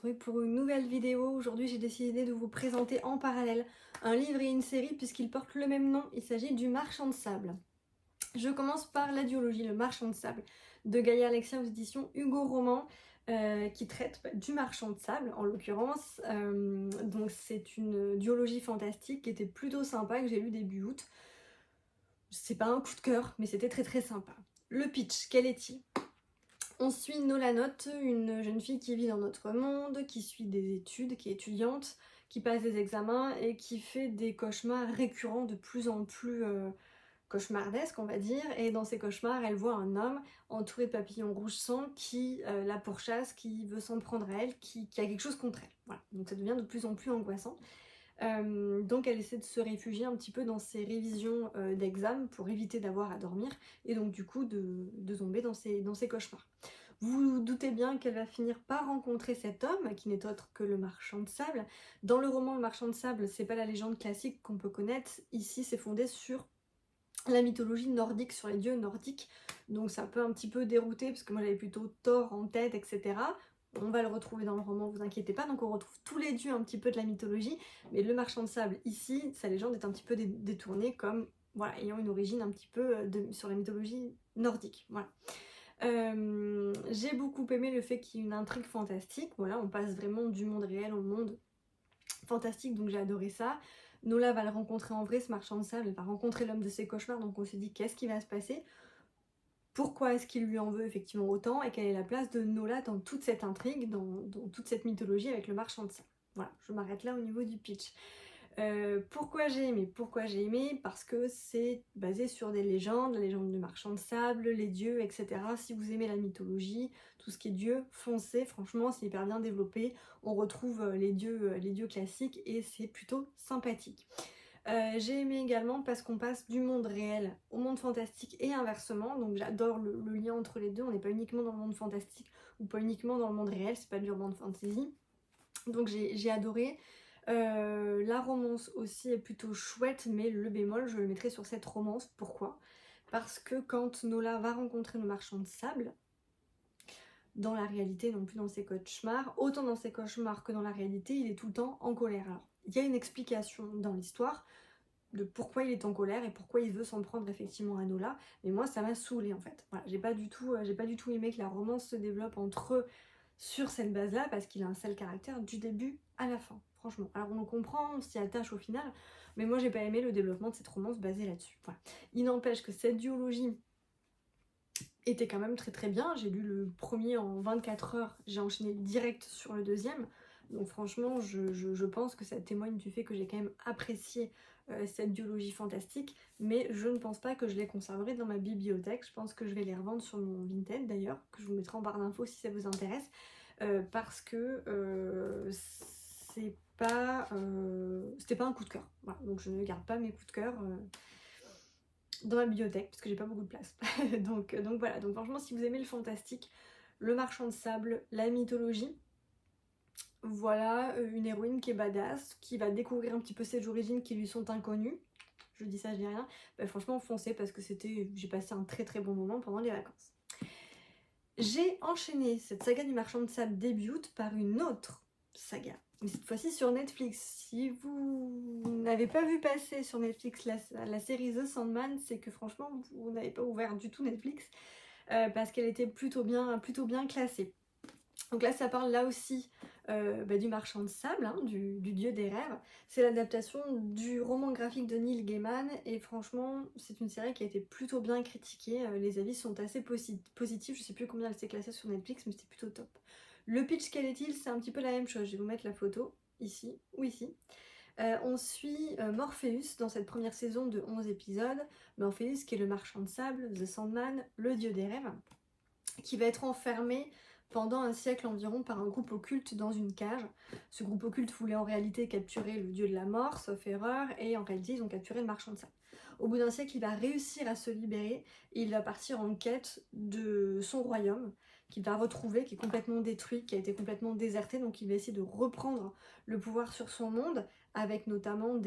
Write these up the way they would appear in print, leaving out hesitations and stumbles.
retrouver pour une nouvelle vidéo. Aujourd'hui j'ai décidé de vous présenter en parallèle un livre et une série puisqu'ils portent le même nom, il s'agit du Marchand de Sable. Je commence par la duologie, le Marchand de Sable de Gaïa Alexia aux éditions Hugo Roman qui traite du marchand de sable en l'occurrence. Donc c'est une duologie fantastique qui était plutôt sympa, que j'ai lu début août. C'est pas un coup de cœur mais c'était très sympa. Le pitch, quel est-il ? On suit Nolanote, une jeune fille qui vit dans notre monde, qui suit des études, qui est étudiante, qui passe des examens et qui fait des cauchemars récurrents de plus en plus cauchemardesques, on va dire. Et dans ces cauchemars, elle voit un homme entouré de papillons rouge sang qui la pourchasse, qui veut s'en prendre à elle, qui a quelque chose contre elle. Voilà, donc ça devient de plus en plus angoissant. Donc elle essaie de se réfugier un petit peu dans ses révisions d'examen pour éviter d'avoir à dormir et donc du coup de tomber dans ses cauchemars. Vous vous doutez bien qu'elle va finir par rencontrer cet homme qui n'est autre que le marchand de sable. Dans le roman Le Marchand de Sable, c'est pas la légende classique qu'on peut connaître, ici c'est fondé sur la mythologie nordique, sur les dieux nordiques, donc ça peut un petit peu dérouter parce que moi j'avais plutôt Thor en tête, etc. On va le retrouver dans le roman, vous inquiétez pas, donc on retrouve tous les dieux un petit peu de la mythologie, mais le marchand de sable ici, sa légende est un petit peu détournée comme voilà, ayant une origine un petit peu sur la mythologie nordique. Voilà. J'ai beaucoup aimé le fait qu'il y ait une intrigue fantastique, voilà, on passe vraiment du monde réel au monde fantastique, donc j'ai adoré ça. Nola va le rencontrer en vrai, ce marchand de sable, elle va rencontrer l'homme de ses cauchemars, donc on se dit qu'est-ce qui va se passer ? Pourquoi est-ce qu'il lui en veut effectivement autant et quelle est la place de Nola dans toute cette intrigue, dans toute cette mythologie avec le marchand de sable. Voilà, je m'arrête là au niveau du pitch. Pourquoi j'ai aimé parce que c'est basé sur des légendes, la légende du marchand de sable, les dieux, etc. Si vous aimez la mythologie, tout ce qui est dieu, foncez, franchement c'est hyper bien développé. On retrouve les dieux classiques et c'est plutôt sympathique. J'ai aimé également parce qu'on passe du monde réel au monde fantastique et inversement, donc j'adore le lien entre les deux, on n'est pas uniquement dans le monde fantastique ou pas uniquement dans le monde réel, c'est pas du urban fantasy, donc j'ai adoré. La romance aussi est plutôt chouette, mais le bémol je le mettrai sur cette romance. Pourquoi ? Parce que quand Nola va rencontrer le marchand de sable, dans la réalité, non plus dans ses cauchemars, autant dans ses cauchemars que dans la réalité, il est tout le temps en colère. Alors, il y a une explication dans l'histoire de pourquoi il est en colère et pourquoi il veut s'en prendre effectivement à Nola, mais moi ça m'a saoulée en fait. Voilà, j'ai pas du tout aimé que la romance se développe entre eux sur cette base-là, parce qu'il a un sale caractère du début à la fin, franchement. Alors on le comprend, on s'y attache au final, mais moi j'ai pas aimé le développement de cette romance basée là-dessus. Voilà. Il n'empêche que cette duologie était quand même très bien. J'ai lu le premier en 24 heures, j'ai enchaîné direct sur le deuxième. Donc franchement, je pense que ça témoigne du fait que j'ai quand même apprécié cette duologie fantastique, mais je ne pense pas que je les conserverai dans ma bibliothèque. Je pense que je vais les revendre sur mon Vinted d'ailleurs, que je vous mettrai en barre d'infos si ça vous intéresse, parce que c'était pas un coup de cœur. Voilà, donc je ne garde pas mes coups de cœur dans ma bibliothèque parce que j'ai pas beaucoup de place. donc voilà, donc franchement si vous aimez le fantastique, le marchand de sable, la mythologie, voilà une héroïne qui est badass, qui va découvrir un petit peu ses origines qui lui sont inconnues. Je dis ça, je dis rien. Bah, franchement foncez parce que j'ai passé un très bon moment pendant les vacances. J'ai enchaîné cette saga du marchand de sable début août par une autre saga, mais cette fois-ci sur Netflix. Si vous n'avez pas vu passer sur Netflix la série The Sandman, c'est que franchement vous n'avez pas ouvert du tout Netflix, parce qu'elle était plutôt bien classée. Donc là ça parle là aussi du marchand de sable, hein, du dieu des rêves. C'est l'adaptation du roman graphique de Neil Gaiman et franchement c'est une série qui a été plutôt bien critiquée, les avis sont assez positifs, je sais plus combien elle s'est classée sur Netflix mais c'était plutôt top. Le pitch quel est-il ? C'est un petit peu la même chose, je vais vous mettre la photo ici ou ici. On suit Morpheus dans cette première saison de 11 épisodes, Morpheus qui est le marchand de sable, The Sandman, le dieu des rêves, qui va être enfermé pendant un siècle environ par un groupe occulte dans une cage. Ce groupe occulte voulait en réalité capturer le dieu de la mort, sauf erreur, et en réalité ils ont capturé le marchand de sable. Au bout d'un siècle, il va réussir à se libérer et il va partir en quête de son royaume, qu'il va retrouver, qui est complètement détruit, qui a été complètement déserté, donc il va essayer de reprendre le pouvoir sur son monde, avec notamment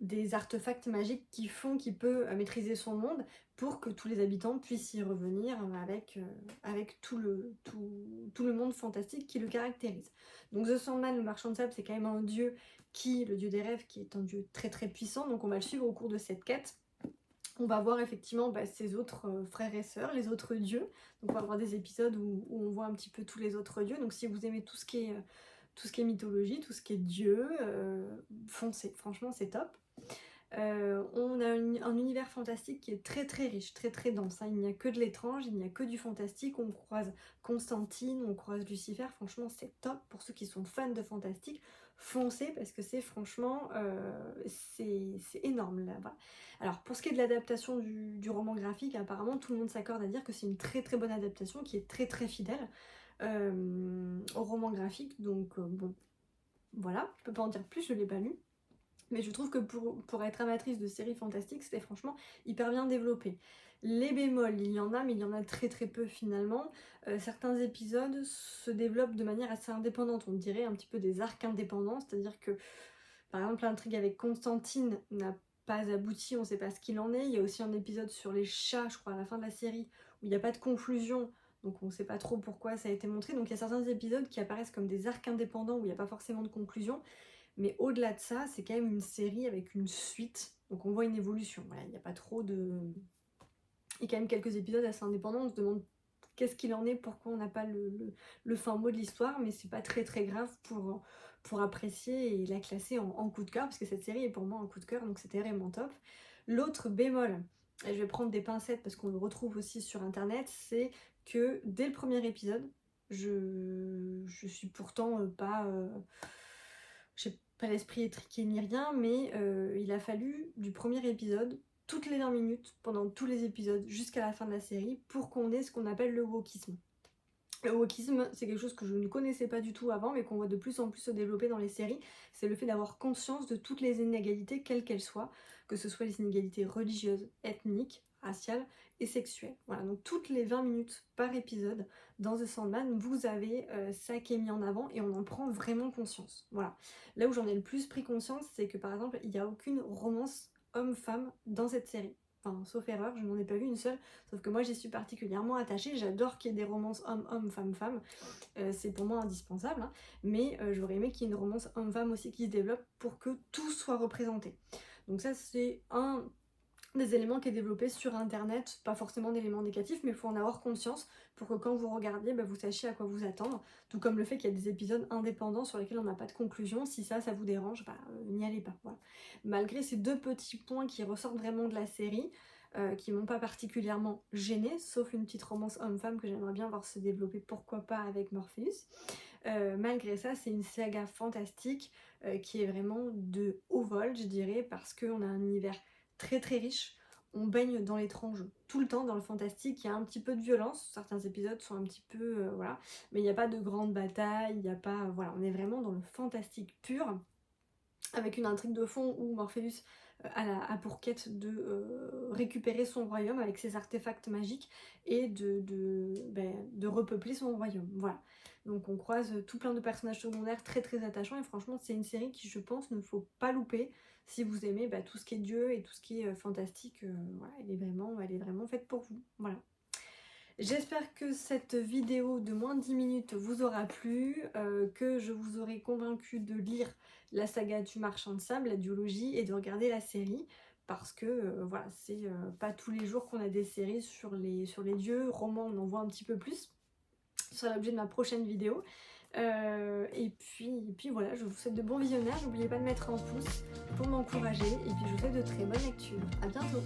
des artefacts magiques qui font qu'il peut maîtriser son monde pour que tous les habitants puissent y revenir avec tout le monde fantastique qui le caractérise. Donc The Sandman, le marchand de sable, c'est quand même un dieu le dieu des rêves, qui est un dieu très très puissant, donc on va le suivre au cours de cette quête. On va voir effectivement ses autres frères et sœurs, les autres dieux. Donc on va avoir des épisodes où on voit un petit peu tous les autres dieux. Donc si vous aimez tout ce qui est mythologie, tout ce qui est dieu, foncez, franchement c'est top. On a un univers fantastique qui est très très riche, très très dense, hein. Il n'y a que de l'étrange, il n'y a que du fantastique. On croise Constantine, on croise Lucifer, franchement c'est top. Pour ceux qui sont fans de fantastique, foncez parce que c'est franchement c'est énorme là. Voilà. Alors pour ce qui est de l'adaptation du roman graphique, apparemment tout le monde s'accorde à dire que c'est une très très bonne adaptation qui est très très fidèle au roman graphique. Donc bon, voilà, je peux pas en dire plus, je l'ai pas lu. Mais je trouve que pour être amatrice de séries fantastiques, c'était franchement hyper bien développé. Les bémols, il y en a, mais il y en a très très peu finalement. Certains épisodes se développent de manière assez indépendante, on dirait un petit peu des arcs indépendants, c'est-à-dire que par exemple l'intrigue avec Constantine n'a pas abouti, on ne sait pas ce qu'il en est. Il y a aussi un épisode sur les chats, je crois, à la fin de la série, où il n'y a pas de conclusion, donc on ne sait pas trop pourquoi ça a été montré. Donc il y a certains épisodes qui apparaissent comme des arcs indépendants où il n'y a pas forcément de conclusion. Mais au-delà de ça, c'est quand même une série avec une suite, donc on voit une évolution. Voilà, il n'y a pas trop de... Il y a quand même quelques épisodes assez indépendants, on se demande qu'est-ce qu'il en est, pourquoi on n'a pas le fin mot de l'histoire, mais c'est pas très très grave pour apprécier et la classer en coup de cœur, parce que cette série est pour moi un coup de cœur, donc c'était vraiment top. L'autre bémol, et je vais prendre des pincettes parce qu'on le retrouve aussi sur internet, c'est que dès le premier épisode, je suis pourtant pas... j'ai pas l'esprit étriqué ni rien, mais il a fallu du premier épisode, toutes les 20 minutes, pendant tous les épisodes, jusqu'à la fin de la série, pour qu'on ait ce qu'on appelle le wokisme. Le wokisme, c'est quelque chose que je ne connaissais pas du tout avant, mais qu'on voit de plus en plus se développer dans les séries. C'est le fait d'avoir conscience de toutes les inégalités, quelles qu'elles soient, que ce soit les inégalités religieuses, ethniques, raciales et sexuelles. Voilà, donc toutes les 20 minutes par épisode dans The Sandman, vous avez ça qui est mis en avant et on en prend vraiment conscience. Voilà. Là où j'en ai le plus pris conscience, c'est que par exemple, il n'y a aucune romance homme-femme dans cette série. Enfin, sauf erreur, je n'en ai pas vu une seule, sauf que moi j'y suis particulièrement attachée, j'adore qu'il y ait des romances homme-homme, femme-femme, c'est pour moi indispensable, hein. Mais j'aurais aimé qu'il y ait une romance homme-femme aussi qui se développe pour que tout soit représenté. Donc ça c'est un des éléments qui est développé sur internet, pas forcément d'éléments négatifs, mais il faut en avoir conscience pour que quand vous regardiez, vous sachiez à quoi vous attendre, tout comme le fait qu'il y a des épisodes indépendants sur lesquels on n'a pas de conclusion. Si ça vous dérange, n'y allez pas. Voilà. Malgré ces deux petits points qui ressortent vraiment de la série, qui m'ont pas particulièrement gênée, sauf une petite romance homme-femme que j'aimerais bien voir se développer, pourquoi pas avec Morpheus. Malgré ça, c'est une saga fantastique qui est vraiment de haut vol, je dirais, parce qu'on a un univers très très riche, on baigne dans l'étrange tout le temps, dans le fantastique, il y a un petit peu de violence, certains épisodes sont un petit peu, voilà, mais il n'y a pas de grandes batailles, il n'y a pas, voilà, on est vraiment dans le fantastique pur, avec une intrigue de fond où Morpheus a pour quête de récupérer son royaume avec ses artefacts magiques et de repeupler son royaume, voilà. Donc on croise tout plein de personnages secondaires très très attachants et franchement c'est une série qui je pense ne faut pas louper si vous aimez tout ce qui est dieu et tout ce qui est fantastique, voilà, elle est vraiment faite pour vous, voilà. J'espère que cette vidéo de moins de 10 minutes vous aura plu, que je vous aurai convaincu de lire la saga du marchand de sable, la duologie, et de regarder la série, parce que voilà, c'est pas tous les jours qu'on a des séries sur les dieux. Romans, on en voit un petit peu plus, ce sera l'objet de ma prochaine vidéo. Et puis voilà, je vous souhaite de bons visionnages, n'oubliez pas de mettre un pouce pour m'encourager, et puis je vous souhaite de très bonnes lectures. À bientôt.